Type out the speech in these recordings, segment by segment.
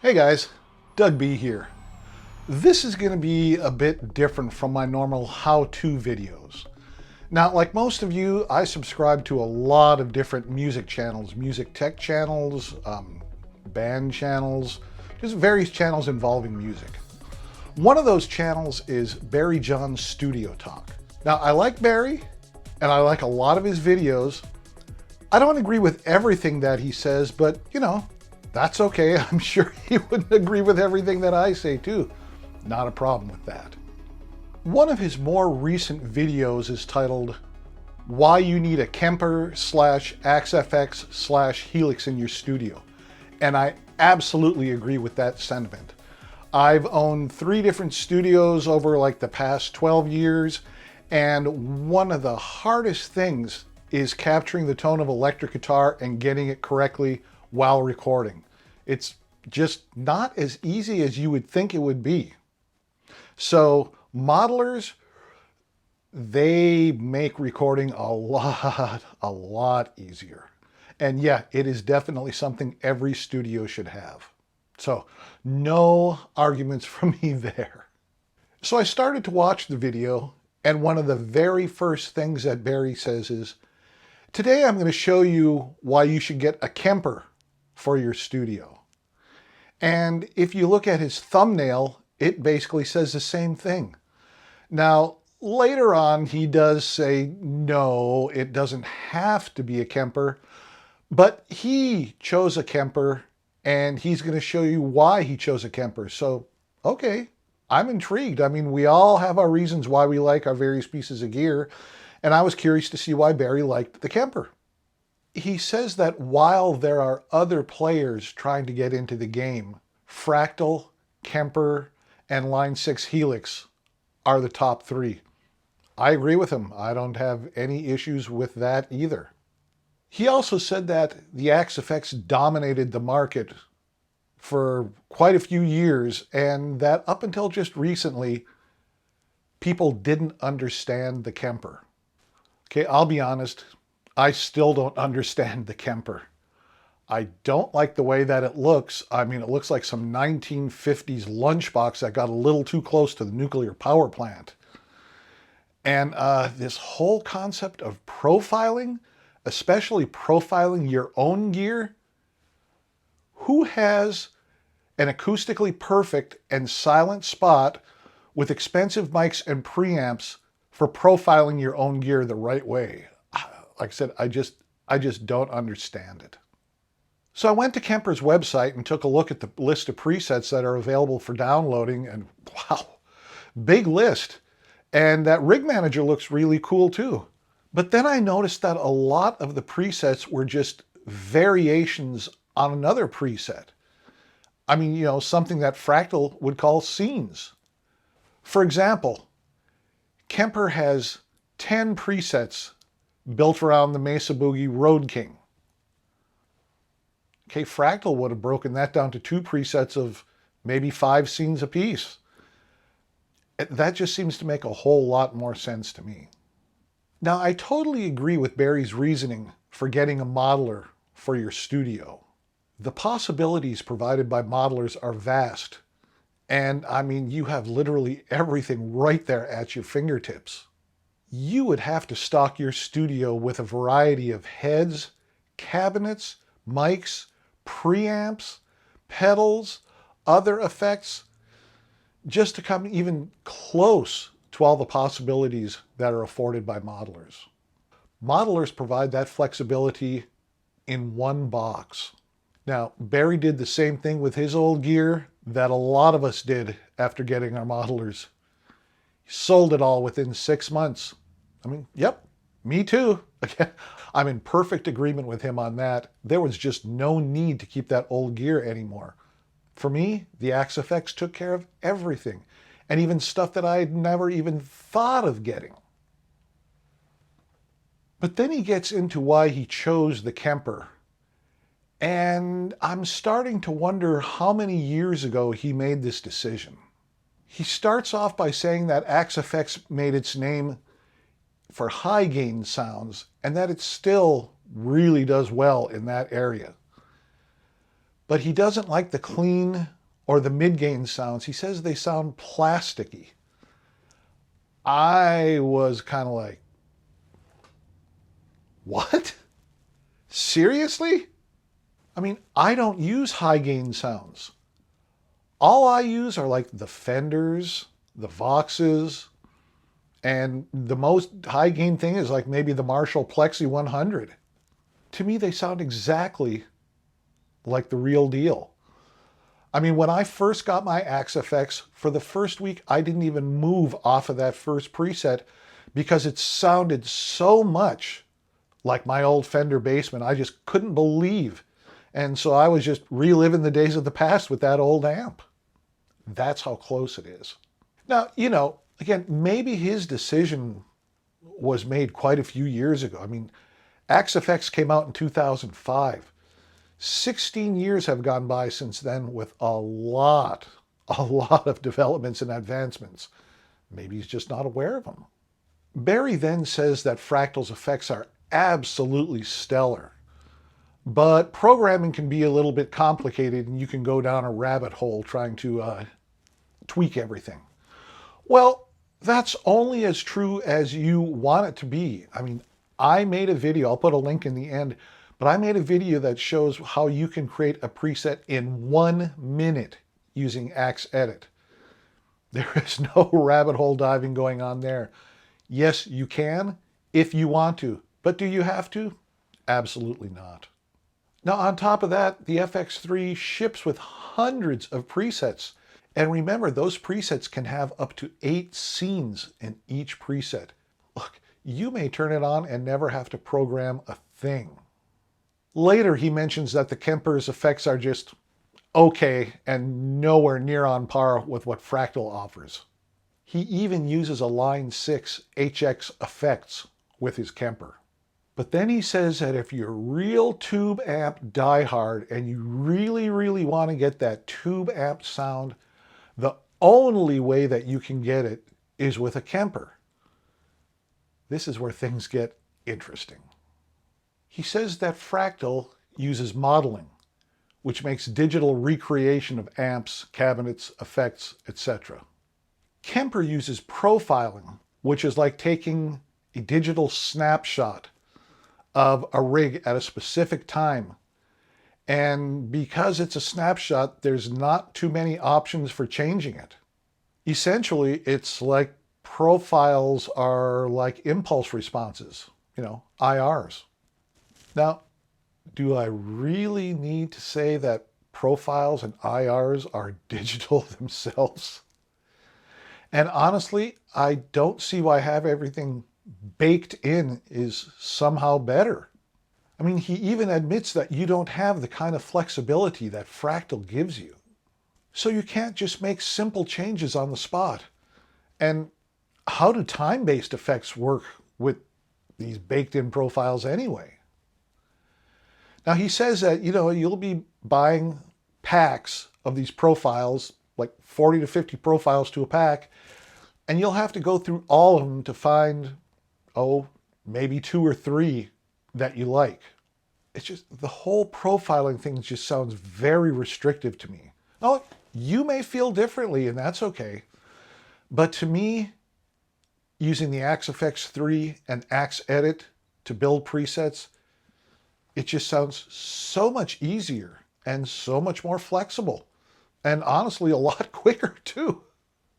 Hey guys, Doug B here. This is going to be a bit different from my normal how-to videos. Now, like most of you, I subscribe to a lot of different music channels, music tech channels, band channels, just various channels involving music. One of those channels is Barry John's Studio Talk. Now, I like Barry, and I like a lot of his videos. I don't agree with everything that he says, but you know, that's okay. I'm sure he wouldn't agree with everything that I say too. Not a problem with that. One of his more recent videos is titled, Why You Need a Kemper / AXFX / Helix in Your Studio. And I absolutely agree with that sentiment. I've owned 3 different studios over like the past 12 years, and one of the hardest things is capturing the tone of electric guitar and getting it correctly while recording. It's just not as easy as you would think it would be. So modelers, they make recording a lot easier. And yeah, it is definitely something every studio should have. So no arguments from me there. So I started to watch the video, and one of the very first things that Barry says is, today I'm going to show you why you should get a Kemper for your studio. And if you look at his thumbnail, it basically says the same thing. Now, later on, he does say, no, it doesn't have to be a Kemper, but he chose a Kemper, and he's going to show you why he chose a Kemper. So, okay, I'm intrigued. I mean, we all have our reasons why we like our various pieces of gear, and I was curious to see why Barry liked the Kemper. He says that while there are other players trying to get into the game, Fractal, Kemper, and Line 6 Helix are the top 3. I agree with him. I don't have any issues with that either. He also said that the AXFX dominated the market for quite a few years, and that up until just recently, people didn't understand the Kemper. Okay, I'll be honest, I still don't understand the Kemper. I don't like the way that it looks. I mean, it looks like some 1950s lunchbox that got a little too close to the nuclear power plant. And this whole concept of profiling, especially profiling your own gear, who has an acoustically perfect and silent spot with expensive mics and preamps for profiling your own gear the right way? Like I said, I just don't understand it. So I went to Kemper's website and took a look at the list of presets that are available for downloading, and wow, big list. And that rig manager looks really cool too. But then I noticed that a lot of the presets were just variations on another preset. I mean, you know, something that Fractal would call scenes. For example, Kemper has 10 presets built around the Mesa Boogie Road King. Okay, Fractal would have broken that down to 2 presets of maybe 5 scenes apiece. That just seems to make a whole lot more sense to me. Now, I totally agree with Barry's reasoning for getting a modeler for your studio. The possibilities provided by modelers are vast. And I mean, you have literally everything right there at your fingertips. You would have to stock your studio with a variety of heads, cabinets, mics, preamps, pedals, other effects, just to come even close to all the possibilities that are afforded by modelers. Modelers provide that flexibility in one box. Now, Barry did the same thing with his old gear that a lot of us did after getting our modelers. He sold it all within 6 months. I mean, yep, me too. I'm in perfect agreement with him on that. There was just no need to keep that old gear anymore. For me, the AXFX took care of everything, and even stuff that I had never even thought of getting. But then he gets into why he chose the Kemper. And I'm starting to wonder how many years ago he made this decision. He starts off by saying that AXFX made its name for high gain sounds, and that it still really does well in that area. But he doesn't like the clean or the mid-gain sounds. He says they sound plasticky. I was kind of like, what? Seriously? I mean, I don't use high gain sounds. All I use are like the Fenders, the Voxes, and the most high gain thing is like maybe the Marshall Plexi 100. To me, they sound exactly like the real deal. I mean, when I first got my Axe FX, for the first week, I didn't even move off of that first preset because it sounded so much like my old Fender Bassman. I just couldn't believe. And so I was just reliving the days of the past with that old amp. That's how close it is. Now, again, maybe his decision was made quite a few years ago. I mean, Axe FX came out in 2005. 16 years have gone by since then with a lot of developments and advancements. Maybe he's just not aware of them. Barry then says that Fractal's effects are absolutely stellar, but programming can be a little bit complicated and you can go down a rabbit hole trying to tweak everything. Well, that's only as true as you want it to be. I mean, I made a video, I'll put a link in the end, but I made a video that shows how you can create a preset in 1 minute using Axe Edit. There is no rabbit hole diving going on there. Yes, you can if you want to, but do you have to? Absolutely not. Now, on top of that, the FX3 ships with hundreds of presets. And remember, those presets can have up to 8 scenes in each preset. Look, you may turn it on and never have to program a thing. Later, he mentions that the Kemper's effects are just okay and nowhere near on par with what Fractal offers. He even uses a Line 6 HX effects with his Kemper. But then he says that if you're real tube amp diehard and you really want to get that tube amp sound, the only way that you can get it is with a Kemper. This is where things get interesting. He says that Fractal uses modeling, which makes digital recreation of amps, cabinets, effects, etc. Kemper uses profiling, which is like taking a digital snapshot of a rig at a specific time. And because it's a snapshot, there's not too many options for changing it. Essentially, it's like profiles are like impulse responses, IRs. Now, do I really need to say that profiles and IRs are digital themselves? And honestly, I don't see why have everything baked in is somehow better. I mean, he even admits that you don't have the kind of flexibility that Fractal gives you. So you can't just make simple changes on the spot. And how do time-based effects work with these baked-in profiles anyway? Now, he says that, you'll be buying packs of these profiles, like 40 to 50 profiles to a pack, and you'll have to go through all of them to find, maybe 2 or 3 that you like. It's just, the whole profiling thing just sounds very restrictive to me. Now, you may feel differently, and that's okay. But to me, using the Axe FX3 and Axe Edit to build presets, it just sounds so much easier and so much more flexible. And honestly, a lot quicker too.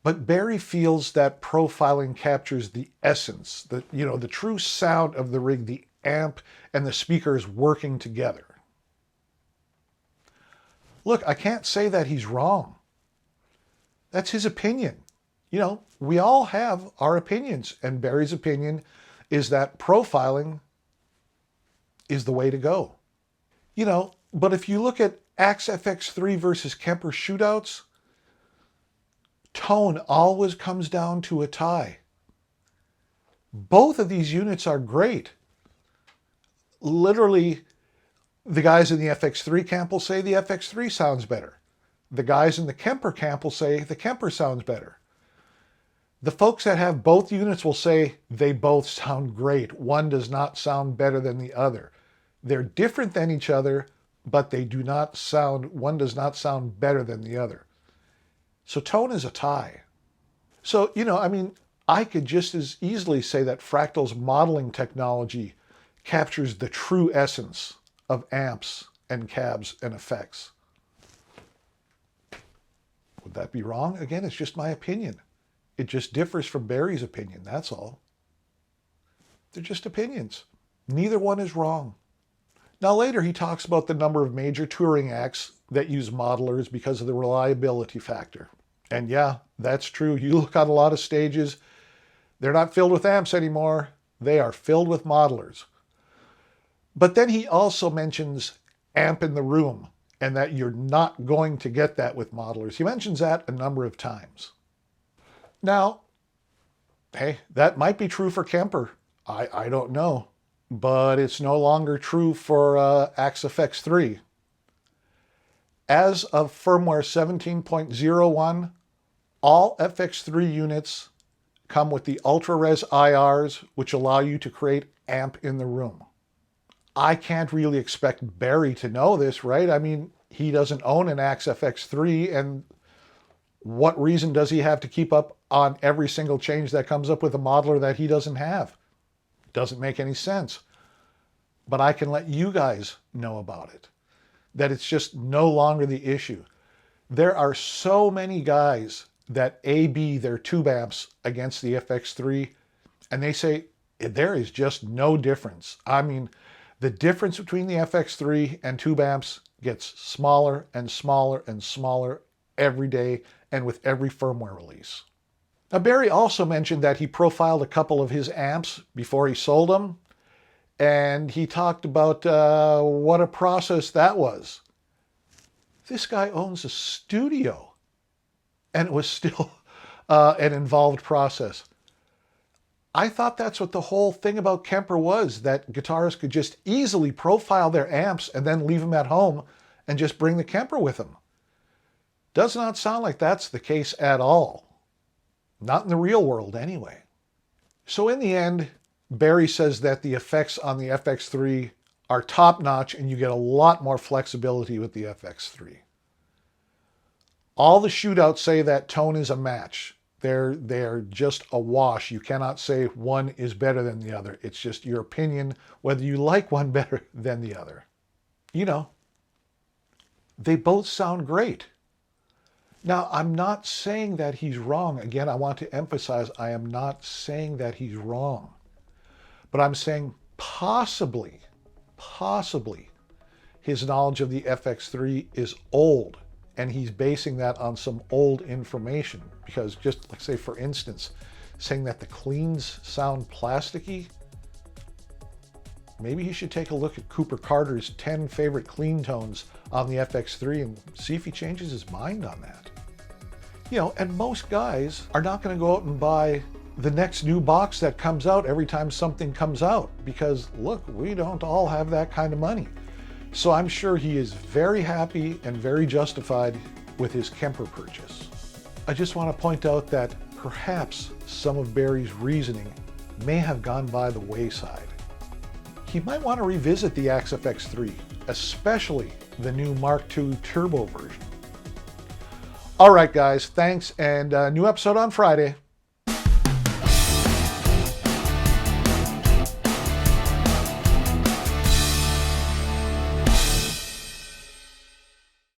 But Barry feels that profiling captures the essence, the true sound of the rig, the amp and the speakers working together. Look, I can't say that he's wrong. That's his opinion. We all have our opinions, and Barry's opinion is that profiling is the way to go. But if you look at Axe FX3 versus Kemper shootouts, tone always comes down to a tie. Both of these units are great. Literally, the guys in the FX3 camp will say the FX3 sounds better. The guys in the Kemper camp will say the Kemper sounds better. The folks that have both units will say they both sound great. One does not sound better than the other. They're different than each other, but they do not sound, one does not sound better than the other. So tone is a tie. So, I mean, I could just as easily say that Fractal's modeling technology captures the true essence of amps and cabs and effects. Would that be wrong? Again, it's just my opinion. It just differs from Barry's opinion, that's all. They're just opinions. Neither one is wrong. Now later he talks about the number of major touring acts that use modelers because of the reliability factor. And yeah, that's true. You look on a lot of stages, they're not filled with amps anymore. They are filled with modelers. But then he also mentions amp in the room and that you're not going to get that with modelers. He mentions that a number of times. Now, hey, that might be true for Kemper. I don't know. But it's no longer true for AXFX 3. As of firmware 17.01, all FX3 units come with the UltraRes IRs, which allow you to create amp in the room. I can't really expect Barry to know this, right? I mean, he doesn't own an AXFX 3, and what reason does he have to keep up on every single change that comes up with a modeler that he doesn't have? Doesn't make any sense. But I can let you guys know about it, that it's just no longer the issue. There are so many guys that A/B their tube amps against the FX3, and they say there is just no difference. I mean, the difference between the FX3 and tube amps gets smaller and smaller and smaller every day and with every firmware release. Now, Barry also mentioned that he profiled a couple of his amps before he sold them, and he talked about what a process that was. This guy owns a studio, and it was still an involved process. I thought that's what the whole thing about Kemper was, that guitarists could just easily profile their amps and then leave them at home and just bring the Kemper with them. Does not sound like that's the case at all. Not in the real world, anyway. So in the end, Barry says that the effects on the FX3 are top-notch and you get a lot more flexibility with the FX3. All the shootouts say that tone is a match. They're just a wash. You cannot say one is better than the other. It's just your opinion whether you like one better than the other. They both sound great. Now, I'm not saying that he's wrong. Again, I want to emphasize, I am not saying that he's wrong. But I'm saying possibly, his knowledge of the FX3 is old, and he's basing that on some old information. Because just like, say, for instance, saying that the cleans sound plasticky, maybe he should take a look at Cooper Carter's 10 favorite clean tones on the FX3 and see if he changes his mind on that. And most guys are not going to go out and buy the next new box that comes out every time something comes out, because look, we don't all have that kind of money. So I'm sure he is very happy and very justified with his Kemper purchase. I just want to point out that perhaps some of Barry's reasoning may have gone by the wayside. He might want to revisit the AXFX 3, especially the new Mark II Turbo version. All right, guys, thanks, and a new episode on Friday.